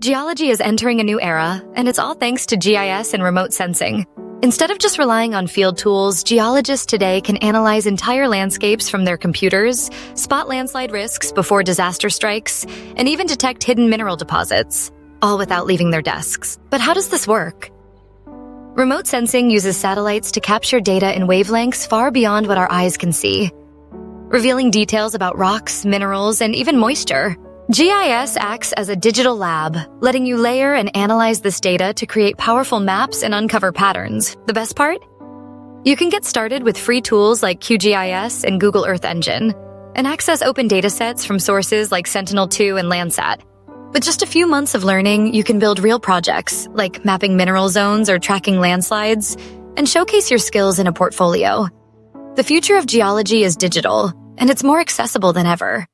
Geology is entering a new era, and it's all thanks to GIS and remote sensing. Instead of just relying on field tools, geologists today can analyze entire landscapes from their computers, spot landslide risks before disaster strikes, and even detect hidden mineral deposits, all without leaving their desks. But how does this work? Remote sensing uses satellites to capture data in wavelengths far beyond what our eyes can see, revealing details about rocks, minerals, and even moisture. GIS acts as a digital lab, letting you layer and analyze this data to create powerful maps and uncover patterns. The best part? You can get started with free tools like QGIS and Google Earth Engine, and access open datasets from sources like Sentinel-2 and Landsat. With just a few months of learning, you can build real projects, like mapping mineral zones or tracking landslides, and showcase your skills in a portfolio. The future of geology is digital, and it's more accessible than ever.